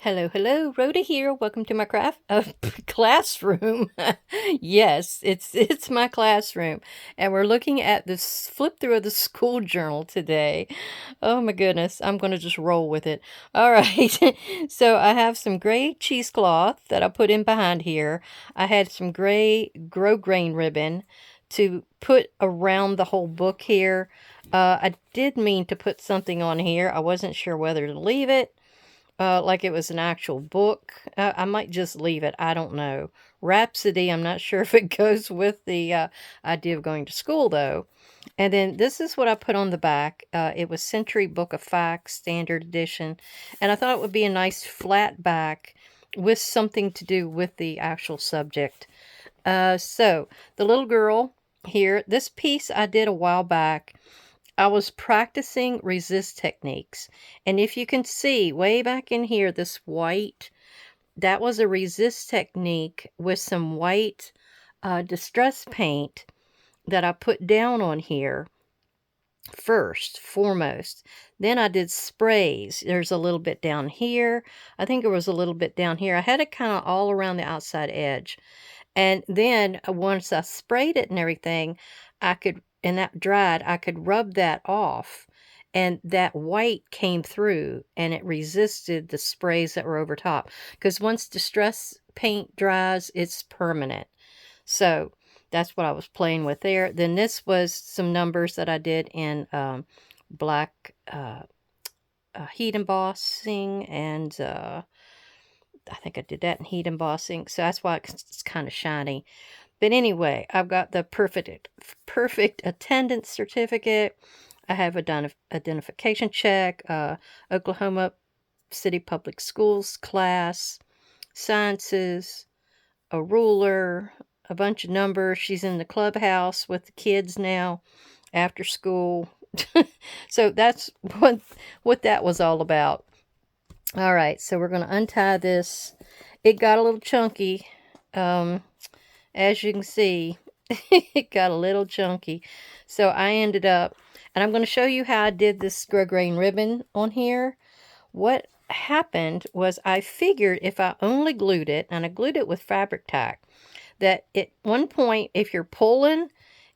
Hello, hello, Rhoda here. Welcome to my classroom. Yes, it's my classroom, and we're looking at this flip through of the school journal today. Oh my goodness, I'm gonna just roll with it. All right, so I have some gray cheesecloth that I put in behind here. I had some gray grosgrain ribbon to put around the whole book here. I did mean to put something on here. I wasn't sure whether to leave it like it was an actual book. I might just leave it. I don't know. Rhapsody, I'm not sure if it goes with the idea of going to school, though. And then this is what I put on the back. It was Century Book of Facts, Standard Edition. And I thought it would be a nice flat back with something to do with the actual subject. So the little girl here, this piece I did a while back. I was practicing resist techniques. And if you can see way back in here, this white, that was a resist technique with some white distress paint that I put down on here foremost. Then I did sprays. There's a little bit down here. I think there was a little bit down here. I had it kind of all around the outside edge. And then once I sprayed it and everything, and that dried, I could rub that off. And that white came through and it resisted the sprays that were over top. Because once distress paint dries, it's permanent. So that's what I was playing with there. Then this was some numbers that I did in black heat embossing and I think I did that in heat embossing, so that's why it's kind of shiny. But anyway, I've got the perfect attendance certificate. I have a identification check, Oklahoma City Public Schools class, sciences, a ruler, a bunch of numbers. She's in the clubhouse with the kids now after school. So that's what that was all about. All right, so we're going to untie this. It got a little chunky. As you can see, it got a little chunky. So I ended up, and I'm going to show you how I did this grosgrain ribbon on here. What happened was I figured if I only glued it, and I glued it with fabric tack, that at one point, if you're pulling,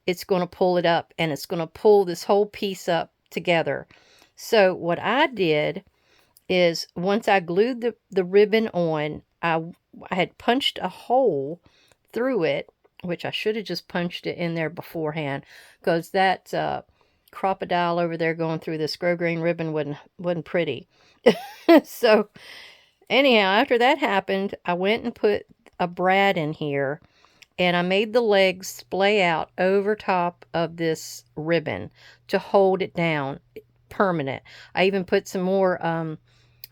it's going to pull it up, and it's going to pull this whole piece up together. So what I did is once I glued the ribbon on, I had punched a hole through it, which I should have just punched it in there beforehand, because that crocodile over there going through this grosgrain ribbon wasn't pretty. So anyhow, after that happened, I went and put a brad in here, and I made the legs splay out over top of this ribbon to hold it down permanent. I even put some more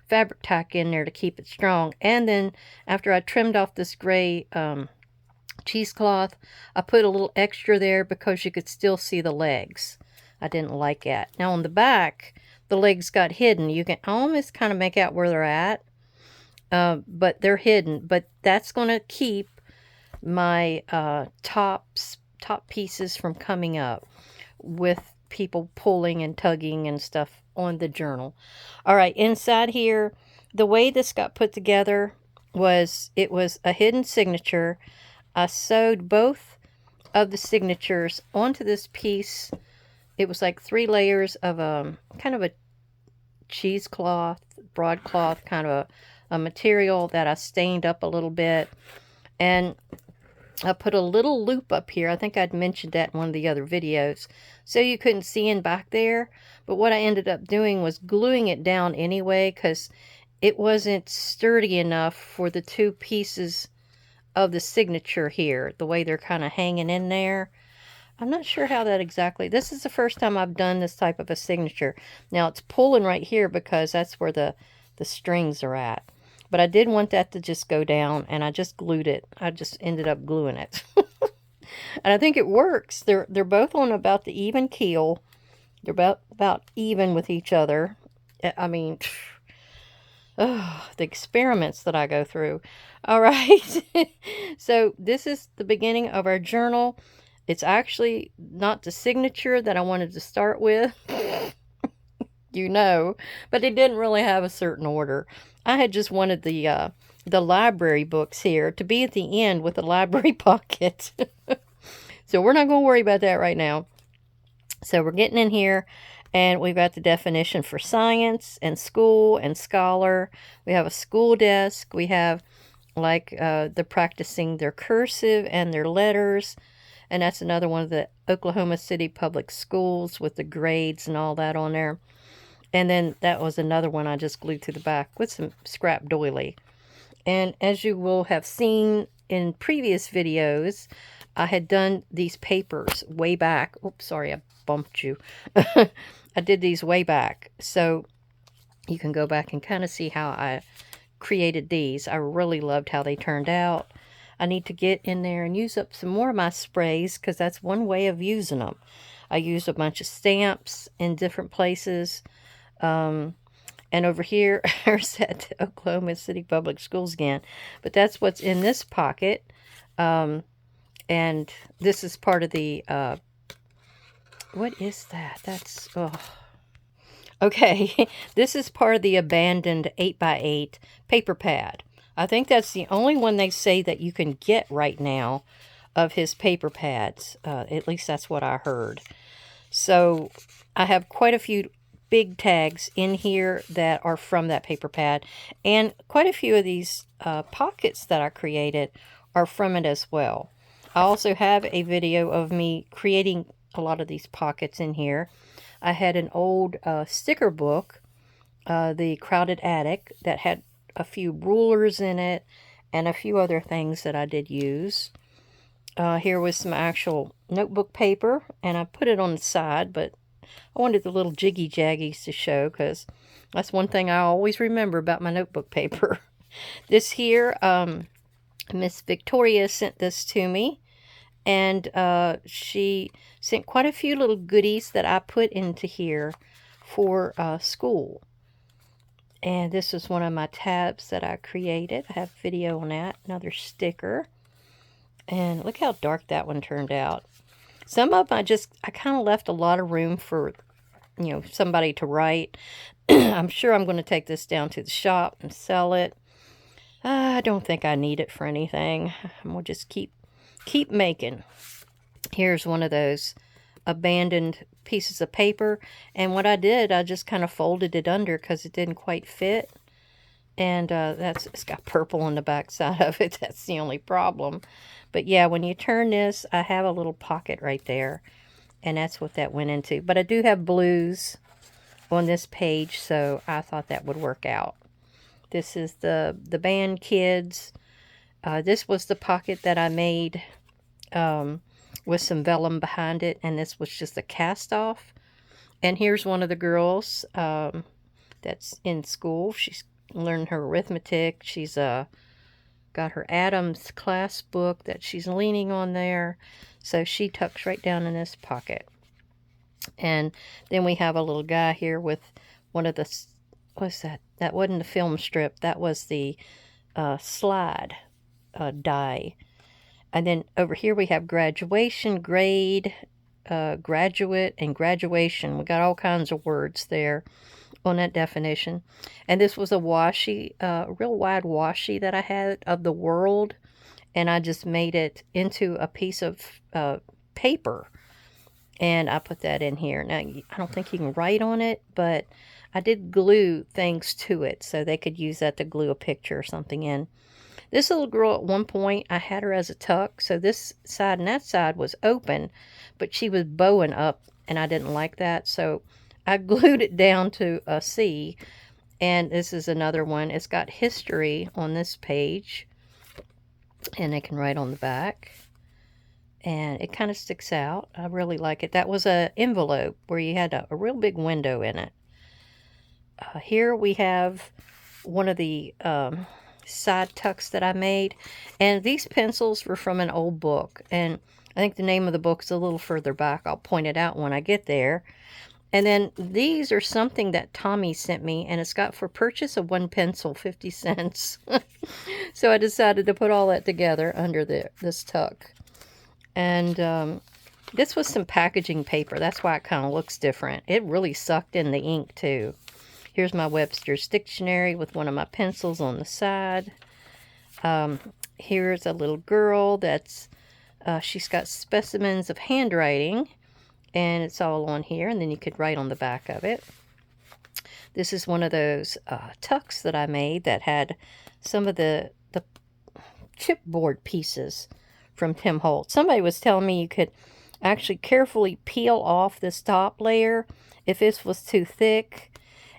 fabric tack in there to keep it strong. And then after I trimmed off this gray cheesecloth, I put a little extra there because you could still see the legs. I didn't like that. Now on the back, the legs got hidden. You can almost kind of make out where they're at, but they're hidden. But that's going to keep my top pieces from coming up with people pulling and tugging and stuff on the journal. All right, inside here, the way this got put together was it was a hidden signature. I sewed both of the signatures onto this piece. It was like 3 layers of kind of a cheesecloth, broadcloth kind of a material that I stained up a little bit. And I put a little loop up here. I think I'd mentioned that in one of the other videos. So you couldn't see in back there. But what I ended up doing was gluing it down anyway, because it wasn't sturdy enough for the 2 pieces of the signature here, the way they're kind of hanging in there. I'm not sure how that exactly. This is the first time I've done this type of a signature. Now it's pulling right here because that's where the strings are at. But I did want that to just go down, and I just glued it. I just ended up gluing it. And I think it works. They're both on about the even keel. They're about even with each other. I mean, oh, the experiments that I go through. All right. So this is the beginning of our journal. It's actually not the signature that I wanted to start with. But it didn't really have a certain order. I had just wanted the library books here to be at the end with the library pocket. So we're not going to worry about that right now. So we're getting in here, and we've got the definition for science and school and scholar. We have a school desk. We have like the practicing their cursive and their letters. And that's another one of the Oklahoma City Public Schools with the grades and all that on there. And then that was another one I just glued to the back with some scrap doily. And as you will have seen in previous videos, I had done these papers way back. Oops, sorry, I bumped you. I did these way back. So you can go back and kind of see how I created these. I really loved how they turned out. I need to get in there and use up some more of my sprays because that's one way of using them. I used a bunch of stamps in different places. And over here, there's that Oklahoma City Public Schools again. But that's what's in this pocket. And this is part of the, what is that? That's, oh. Okay, this is part of the abandoned 8x8 paper pad. I think that's the only one they say that you can get right now of his paper pads. At least that's what I heard. So I have quite a few big tags in here that are from that paper pad. And quite a few of these pockets that I created are from it as well. I also have a video of me creating a lot of these pockets in here. I had an old sticker book, The Crowded Attic, that had a few rulers in it and a few other things that I did use. Here was some actual notebook paper, and I put it on the side, but I wanted the little jiggy jaggies to show because that's one thing I always remember about my notebook paper. This here, Miss Victoria sent this to me. And she sent quite a few little goodies that I put into here for school. And this is one of my tabs that I created. I have video on that. Another sticker. And look how dark that one turned out. Some of them I kind of left a lot of room for, somebody to write. I'm sure I'm going to take this down to the shop and sell it. I don't think I need it for anything. I'm going to just keep making. Here's one of those abandoned pieces of paper, and what I did, I just kind of folded it under because it didn't quite fit, and it's got purple on the back side of it. That's the only problem. But yeah, when you turn this, I have a little pocket right there, and that's what that went into. But I do have blues on this page, so I thought that would work out. This is the band kids. This was the pocket that I made with some vellum behind it, and this was just a cast off. And here's one of the girls that's in school. She's learned her arithmetic. She's got her Adams class book that she's leaning on there, so she tucks right down in this pocket. And then we have a little guy here with one of the, what's that? That wasn't the film strip. That was the slide die. And then over here we have graduation, grade, graduate, and graduation. We got all kinds of words there on that definition. And this was a washi, real wide washi that I had of the world. And I just made it into a piece of paper. And I put that in here. Now, I don't think you can write on it, but I did glue things to it so they could use that to glue a picture or something in. This little girl, at one point, I had her as a tuck, so this side and that side was open, but she was bowing up, and I didn't like that, so I glued it down to a C, and this is another one. It's got history on this page, and they can write on the back, and it kind of sticks out. I really like it. That was an envelope where you had a real big window in it. Here we have one of the side tucks that I made, and these pencils were from an old book, and I think the name of the book is a little further back. I'll point it out when I get there. And then these are something that Tommy sent me, and it's got for purchase of one pencil 50 cents. So I decided to put all that together under this tuck. And this was some packaging paper. That's why it kind of looks different. It really sucked in the ink too. Here's my Webster's Dictionary with one of my pencils on the side. Here's a little girl that's, she's got specimens of handwriting, and it's all on here, and then you could write on the back of it. This is one of those tucks that I made that had some of the chipboard pieces from Tim Holtz. Somebody was telling me you could actually carefully peel off this top layer if this was too thick.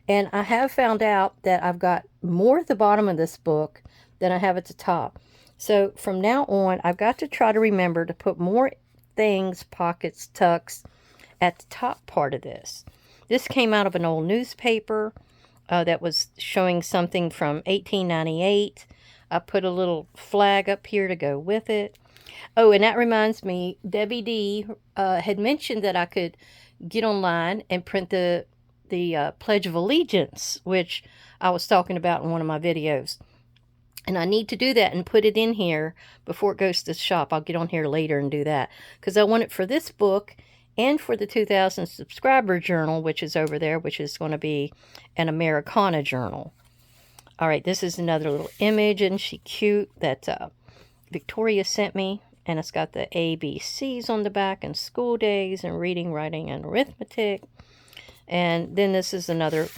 And I have found out that I've got more at the bottom of this book than I have at the top. So from now on, I've got to try to remember to put more things, pockets, tucks, at the top part of this. This came out of an old newspaper that was showing something from 1898. I put a little flag up here to go with it. Oh, and that reminds me, Debbie D had mentioned that I could get online and print the Pledge of Allegiance, which I was talking about in one of my videos. And I need to do that and put it in here before it goes to the shop. I'll get on here later and do that, because I want it for this book and for the 2,000 subscriber journal, which is over there, which is going to be an Americana journal. All right, this is another little image, and she cute, that Victoria sent me. And it's got the ABCs on the back, and school days, and reading, writing, and arithmetic. And then this is another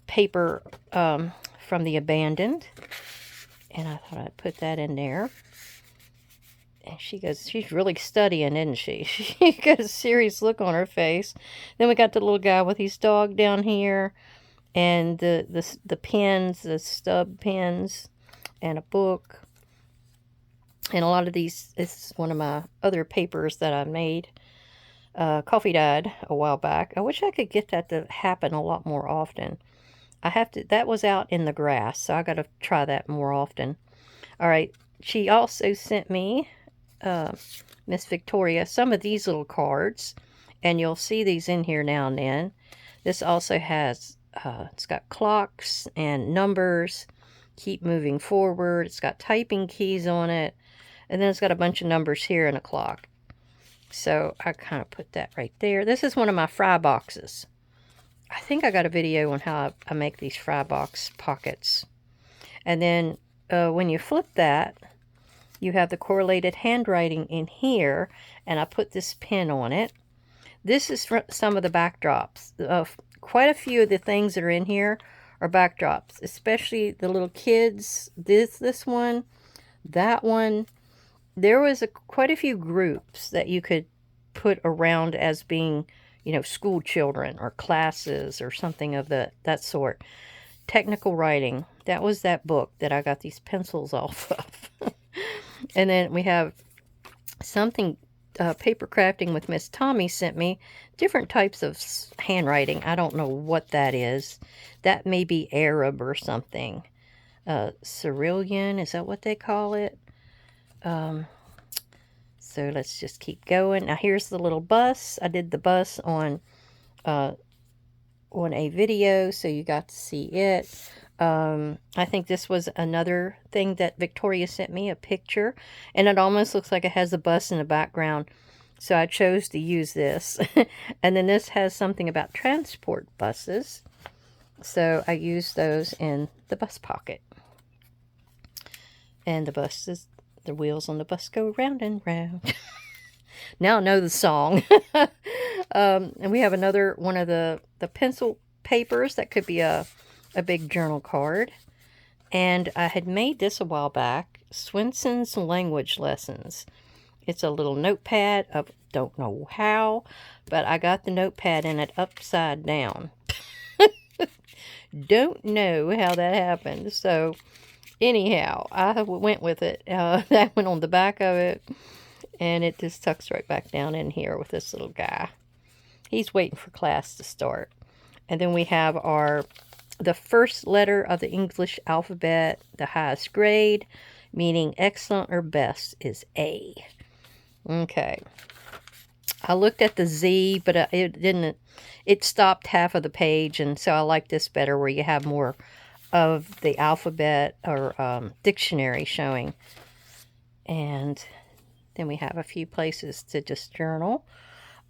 paper from the Abandoned. And I thought I'd put that in there. And she goes, she's really studying, isn't she? She got a serious look on her face. Then we got the little guy with his dog down here. And the pens, the stub pens, and a book. And a lot of these, this is one of my other papers that I made. Coffee died a while back. I wish I could get that to happen a lot more often. That was out in the grass, so I got to try that more often. All right, she also sent me, Miss Victoria, some of these little cards, and you'll see these in here now and then. This also has, it's got clocks and numbers, keep moving forward. It's got typing keys on it, and then it's got a bunch of numbers here and a clock. So I kind of put that right there. This is one of my fry boxes. I think I got a video on how I make these fry box pockets. And then when you flip that, you have the correlated handwriting in here, and I put this pin on it. This is for some of the backdrops. Quite a few of the things that are in here are backdrops, especially the little kids. This one, that one. There was quite a few groups that you could put around as being, you know, school children or classes or something of that sort. Technical writing. That was that book that I got these pencils off of. And then we have something, paper crafting with Miss Tommy sent me. Different types of handwriting. I don't know what that is. That may be Arab or something. Cerulean, is that what they call it? So let's just keep going. Now here's the little bus. I did the bus on a video, so you got to see it. I think this was another thing that Victoria sent me, a picture, and it almost looks like it has a bus in the background. So I chose to use this. And then this has something about transport buses. So I used those in the bus pocket. And the buses, the wheels on the bus go round and round. Now I know the song. And we have another one of the pencil papers that could be a big journal card. And I had made this a while back, Swenson's Language Lessons. It's a little notepad of, don't know how, but I got the notepad in it upside down. Don't know how that happened. So anyhow, I went with it. That went on the back of it, and it just tucks right back down in here with this little guy. He's waiting for class to start. And then we have the first letter of the English alphabet, the highest grade, meaning excellent or best, is A. Okay. I looked at the Z, but it stopped half of the page, and so I like this better where you have more of the alphabet or dictionary showing. And then we have a few places to just journal.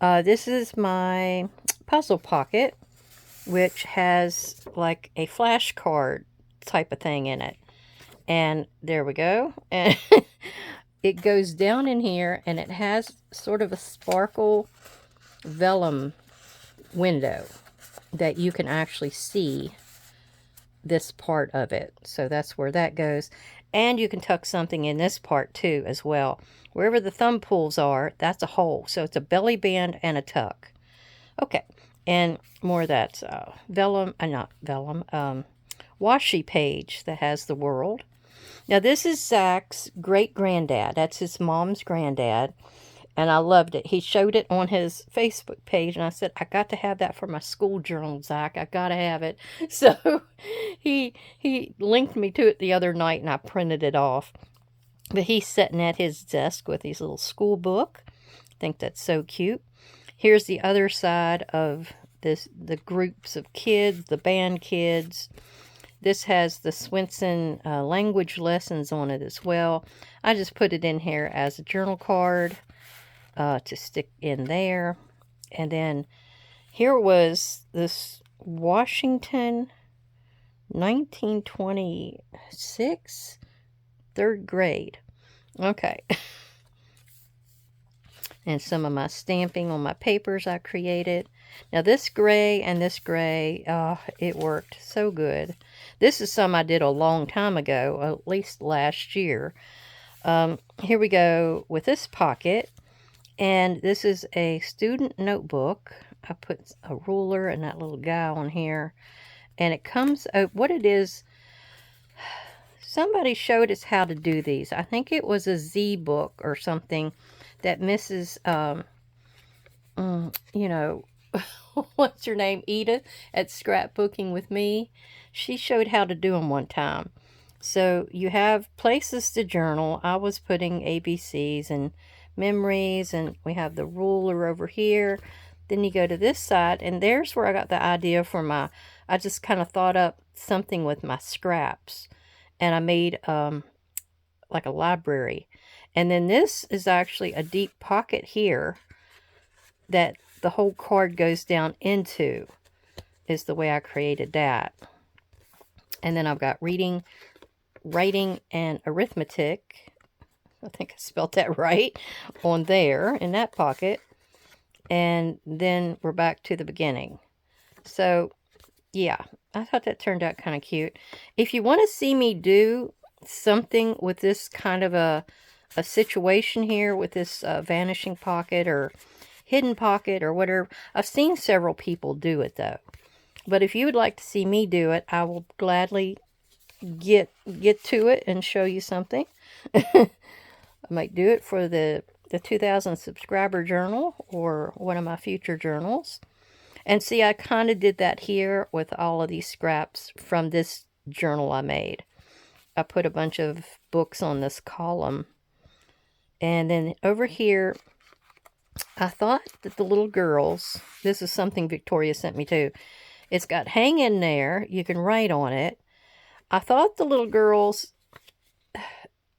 This is my puzzle pocket. which has like a flashcard type of thing in it. And there we go. And it goes down in here, and it has sort of a sparkle vellum window that you can actually see this part of it. So that's where that goes. And you can tuck something in this part too as well. Wherever the thumb pulls are, that's a hole. So it's a belly band and a tuck. Okay, and more of that vellum, not vellum, washi page that has the world. Now this is Zach's great-granddad. That's his mom's granddad. And I loved it. He showed it on his Facebook page, and I said, I got to have that for my school journal, Zach. I got to have it. So he linked me to it the other night, and I printed it off. But he's sitting at his desk with his little school book. I think that's so cute. Here's the other side of this, the groups of kids, the band kids. This has the Swenson language lessons on it as well. I just put it in here as a journal card to stick in there. And then here was this Washington 1926 third grade. Okay. And some of my stamping on my papers I created. Now this gray and this gray, it worked so good. This is some I did a long time ago, at least last year. Here we go with this pocket. And this is a student notebook. I put a ruler and that little guy on here. And it comes out, what it is, somebody showed us how to do these. I think it was a Z book or something that Mrs. You know, what's her name? Edith at Scrapbooking with Me. She showed how to do them one time. So you have places to journal. I was putting ABCs and memories, and we have the ruler over here. Then you go to this side, and there's where I got the idea for my, I just kind of thought up something with my scraps, and I made like a library. And then this is actually a deep pocket here that the whole card goes down into, is the way I created that. And then I've got reading, writing, and arithmetic. I think I spelled that right on there in that pocket. And then we're back to the beginning. So, yeah, I thought that turned out kind of cute. If you want to see me do something with this kind of a situation here with this vanishing pocket or hidden pocket or whatever, I've seen several people do it though. But if you would like to see me do it, I will gladly get to it and show you something. I might do it for the 2000 subscriber journal or one of my future journals. And see, I kind of did that here with all of these scraps from this journal I made. I put a bunch of books on this column. And then over here, I thought that the little girls, this is something Victoria sent me too. It's got hang in there. You can write on it. I thought the little girls,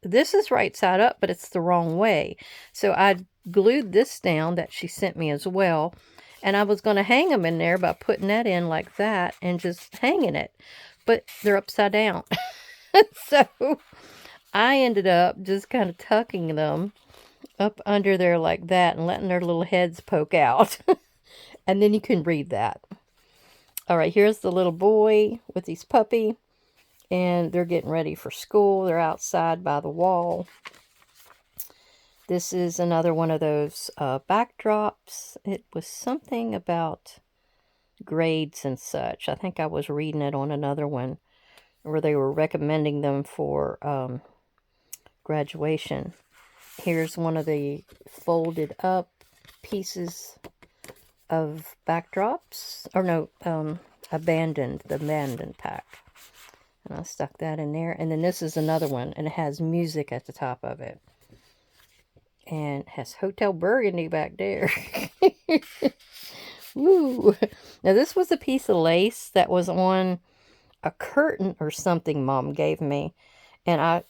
this is right side up, but it's the wrong way. So I glued this down that she sent me as well. And I was going to hang them in there by putting that in like that and just hanging it. But they're upside down. So I ended up just kind of tucking them up under there like that and letting their little heads poke out. And then you can read that. All right, here's the little boy with his puppy. And they're getting ready for school. They're outside by the wall. This is another one of those backdrops. It was something about grades and such. I think I was reading it on another one where they were recommending them for graduation. Here's one of the folded up pieces of backdrops. Or no, the abandoned pack. And I stuck that in there. And then this is another one, and it has music at the top of it. And it has Hotel Burgundy back there. Woo! Now this was a piece of lace that was on a curtain or something Mom gave me. And I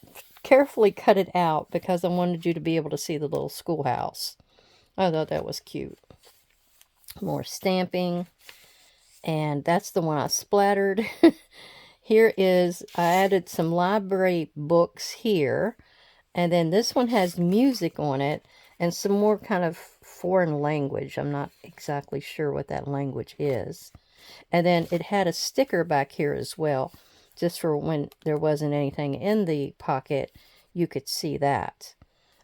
carefully cut it out because I wanted you to be able to see the little schoolhouse. I thought that was cute. More stamping. And that's the one I splattered. Here is, I added some library books here. And then this one has music on it and some more kind of foreign language. I'm not exactly sure what that language is. And then it had a sticker back here as well, just for when there wasn't anything in the pocket, you could see that.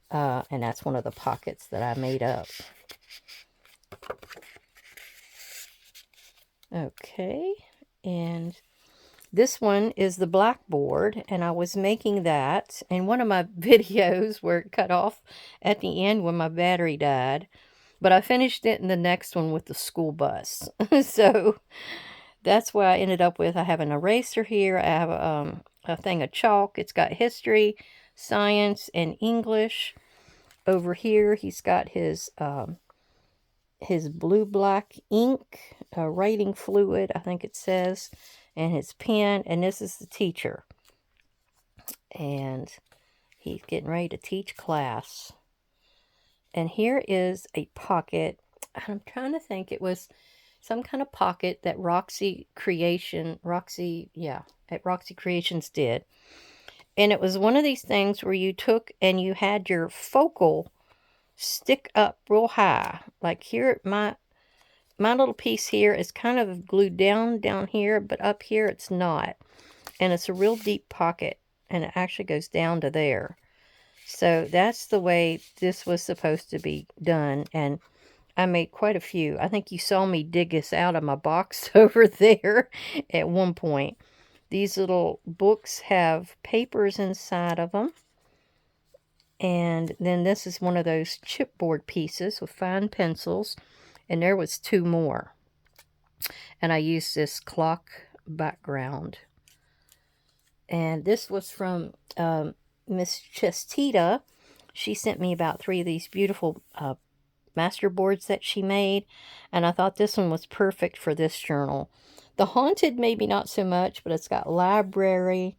And that's one of the pockets that I made up. Okay, and this one is the blackboard, and I was making that, and one of my videos were cut off at the end when my battery died, but I finished it in the next one with the school bus. So that's what I ended up with. I have an eraser here. I have a thing of chalk. It's got history, science, and English. Over here, he's got his blue-black ink, writing fluid, I think it says, and his pen, and this is the teacher. And he's getting ready to teach class. And here is a pocket. I'm trying to think, it was some kind of pocket that Roxy Creations did. And it was one of these things where you took and you had your focal stick up real high. Like here, my little piece here is kind of glued down here, but up here it's not. And it's a real deep pocket, and it actually goes down to there. So that's the way this was supposed to be done, and I made quite a few. I think you saw me dig this out of my box over there at one point. These little books have papers inside of them. And then this is one of those chipboard pieces with fine pencils. And there was 2 more. And I used this clock background. And this was from Miss Chestita. She sent me about 3 of these beautiful master boards that she made. And I thought this one was perfect for this journal. The Haunted, maybe not so much, but it's got library.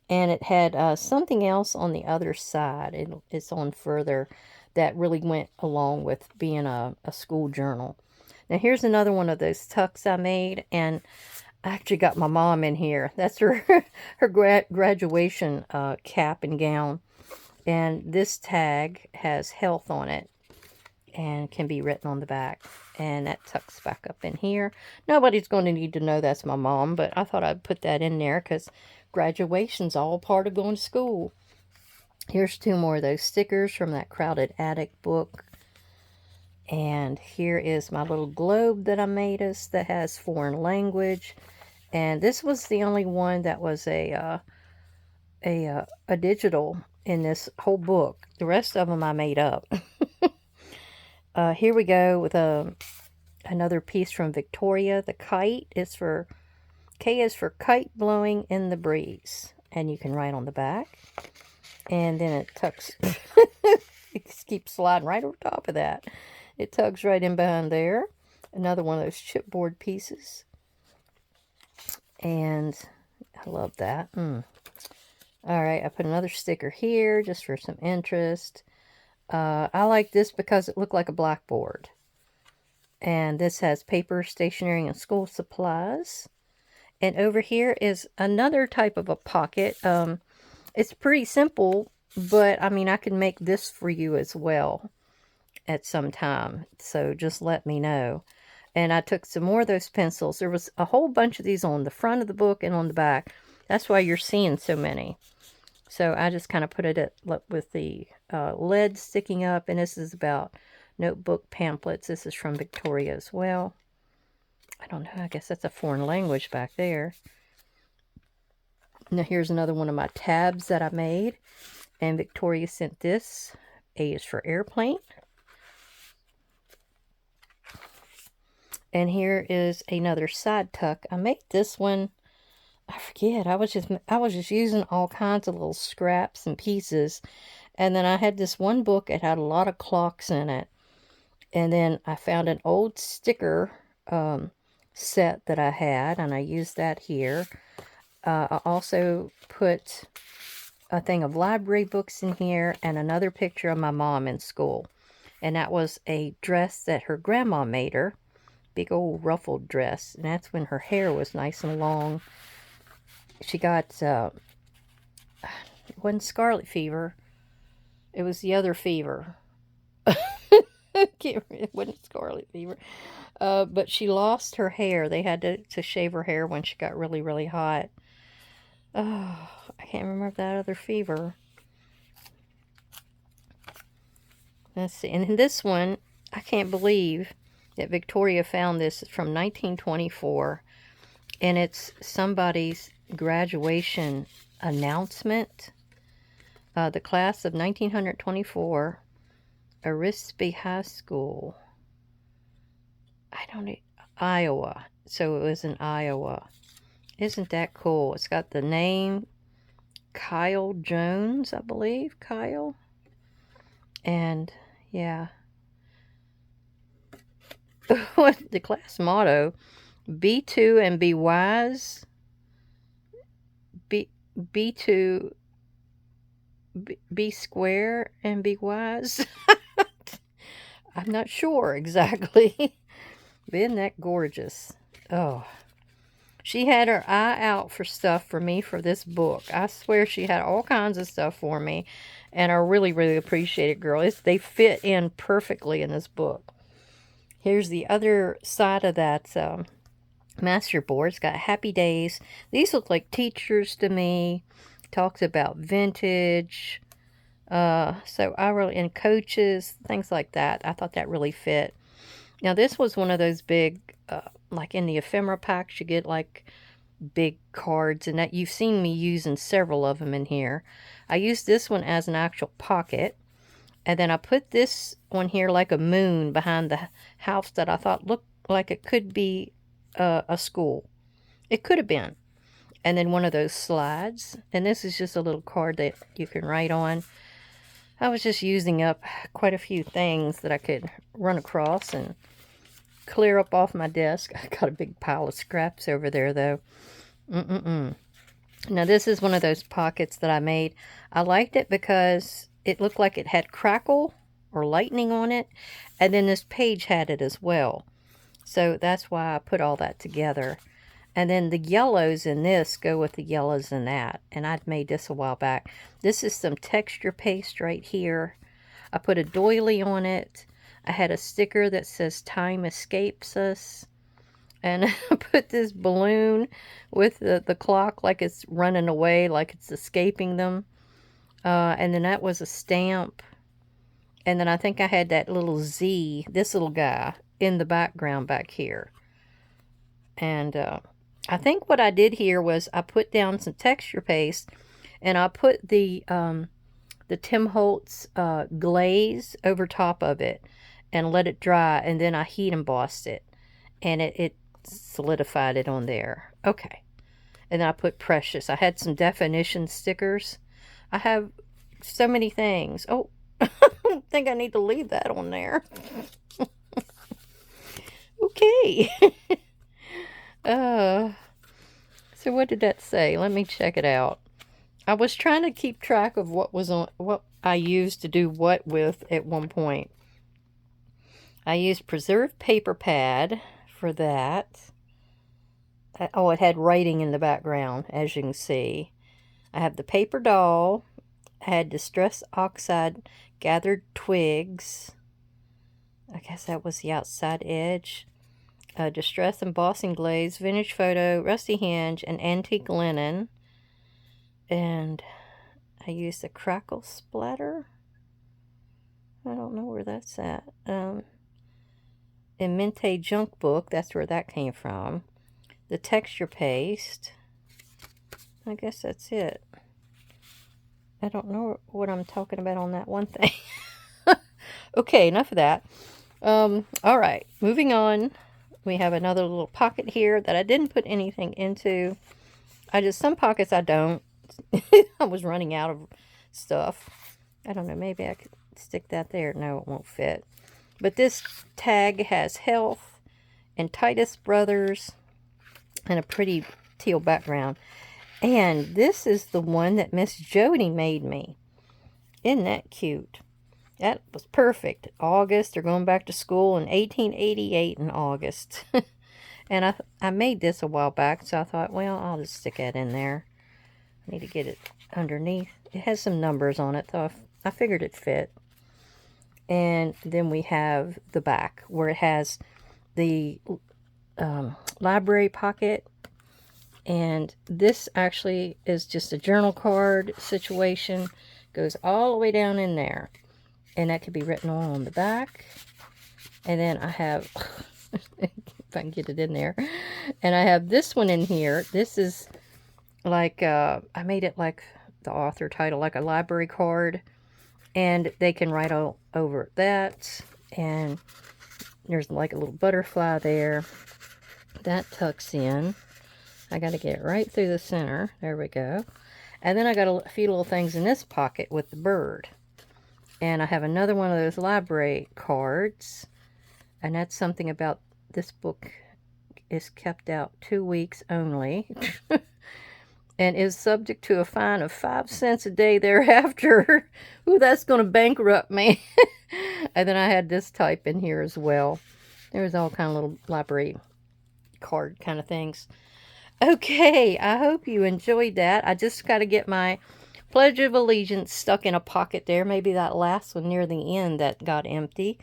And it had something else on the other side. It's on further that really went along with being a school journal. Now here's another one of those tucks I made, and I actually got my mom in here. That's her graduation cap and gown. And this tag has health on it and can be written on the back. And that tucks back up in here. Nobody's going to need to know that's my mom, but I thought I'd put that in there because graduation's all part of going to school. Here's 2 more of those stickers from that Crowded Attic book. And here is my little globe that I made us that has foreign language. And this was the only one that was a digital in this whole book. The rest of them I made up. Here we go with another piece from Victoria. The kite is for, K is for kite blowing in the breeze. And you can write on the back. And then it tucks, it keeps sliding right over top of that. It tucks right in behind there. Another one of those chipboard pieces. And I love that. Alright, I put another sticker here just for some interest. I like this because it looked like a blackboard. And this has paper, stationery, and school supplies. And over here is another type of a pocket. It's pretty simple, but I mean, I can make this for you as well at some time. So just let me know. And I took some more of those pencils. There was a whole bunch of these on the front of the book and on the back. That's why you're seeing so many. So I just kind of put it with the lead sticking up. And this is about notebook pamphlets. This is from Victoria as well. I don't know. I guess that's a foreign language back there. Now here's another one of my tabs that I made. And Victoria sent this. A is for airplane. And here is another side tuck. I made this one, I forget, I was just using all kinds of little scraps and pieces. And then I had this one book, it had a lot of clocks in it. And then I found an old sticker set that I had, and I used that here. I also put a thing of library books in here and another picture of my mom in school. And that was a dress that her grandma made her. big old ruffled dress. And that's when her hair was nice and long. She got, it wasn't scarlet fever. It was the other fever. It wasn't scarlet fever. But she lost her hair. They had to shave her hair when she got really, really hot. Oh, I can't remember that other fever. Let's see. And in this one, I can't believe that Victoria found this from 1924. And it's somebody's graduation announcement. The class of 1924, Arispe High School. Iowa. So it was in Iowa. Isn't that cool? It's got the name Kyle Jones, I believe. Kyle. And, yeah. The class motto, be two and be wise. Be square and be wise. I'm not sure exactly. But isn't that gorgeous? Oh. She had her eye out for stuff for me for this book. I swear she had all kinds of stuff for me. And I really, really appreciate it, girl. They fit in perfectly in this book. Here's the other side of that master board. It's got happy days. These look like teachers to me. Talks about vintage. So I really, and coaches, things like that. I thought that really fit. Now this was one of those big, like in the ephemera packs, you get like big cards, and that you've seen me using several of them in here. I used this one as an actual pocket, and then I put this one here like a moon behind the house that I thought looked like it could be a school. It could have been. And then one of those slides, and this is just a little card that you can write on. I was just using up quite a few things that I could run across and clear up off my desk. I got a big pile of scraps over there, though. Now, this is one of those pockets that I made. I liked it because it looked like it had crackle or lightning on it. And then this page had it as well. So that's why I put all that together. And then the yellows in this go with the yellows in that. And I'd made this a while back. This is some texture paste right here. I put a doily on it. I had a sticker that says time escapes us. And I put this balloon with the clock like it's running away, like it's escaping them. And then that was a stamp. And then I think I had that little Z, this little guy, in the background back here. And I think what I did here was I put down some texture paste, and I put the Tim Holtz glaze over top of it and let it dry, and then I heat embossed it, and it solidified it on there. Okay. And then I put Precious. I had some definition stickers. I have so many things. Oh, I think I need to leave that on there. Okay. So what did that say? Let me check it out. I was trying to keep track of what was on, what I used to do what with at one point. I used preserved paper pad for that. Oh, it had writing in the background, as you can see. I have the paper doll. I had Distress Oxide gathered twigs. I guess that was the outside edge. Distress embossing glaze, vintage photo, rusty hinge, and antique linen. And I used the crackle splatter. I don't know where that's at. Mente junk book, that's where that came from. The texture paste. I guess that's it. I don't know what I'm talking about on that one thing. Okay, enough of that. All right, moving on. We have another little pocket here that I didn't put anything into. Some pockets I don't. I was running out of stuff. I don't know, maybe I could stick that there. No, it won't fit. But this tag has Health and Titus Brothers and a pretty teal background. And this is the one that Miss Jody made me. Isn't that cute? That was perfect. August, they're going back to school in 1888 in August. And I made this a while back, so I thought, well, I'll just stick that in there. I need to get it underneath. It has some numbers on it, so I figured it fit. And then we have the back, where it has the library pocket. And this actually is just a journal card situation. Goes all the way down in there. And that could be written on the back. And then I have, if I can get it in there. And I have this one in here. This is like, I made it like the author title, like a library card. And they can write all over that. And there's like a little butterfly there. That tucks in. I got to get it right through the center. There we go. And then I got a few little things in this pocket with the bird. And I have another one of those library cards. And that's something about this book is kept out 2 weeks only. And is subject to a fine of 5 cents a day thereafter. Ooh, that's going to bankrupt me. And then I had this type in here as well. There's all kind of little library card kind of things. Okay, I hope you enjoyed that. I just got to get my Pledge of Allegiance stuck in a pocket there. Maybe that last one near the end that got empty,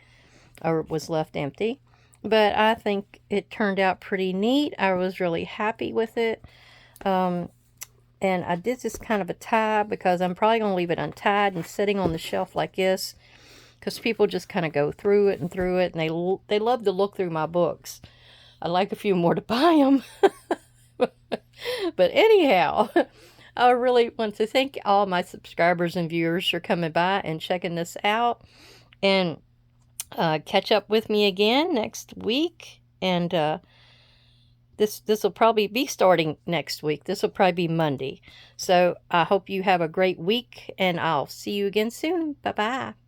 or was left empty. But I think it turned out pretty neat. I was really happy with it. And I did this kind of a tie because I'm probably going to leave it untied and sitting on the shelf like this. Because people just kind of go through it. And they love to look through my books. I'd like a few more to buy them. But anyhow, I really want to thank all my subscribers and viewers for coming by and checking this out. And catch up with me again next week. And this will probably be starting next week. This will probably be Monday. So I hope you have a great week. And I'll see you again soon. Bye-bye.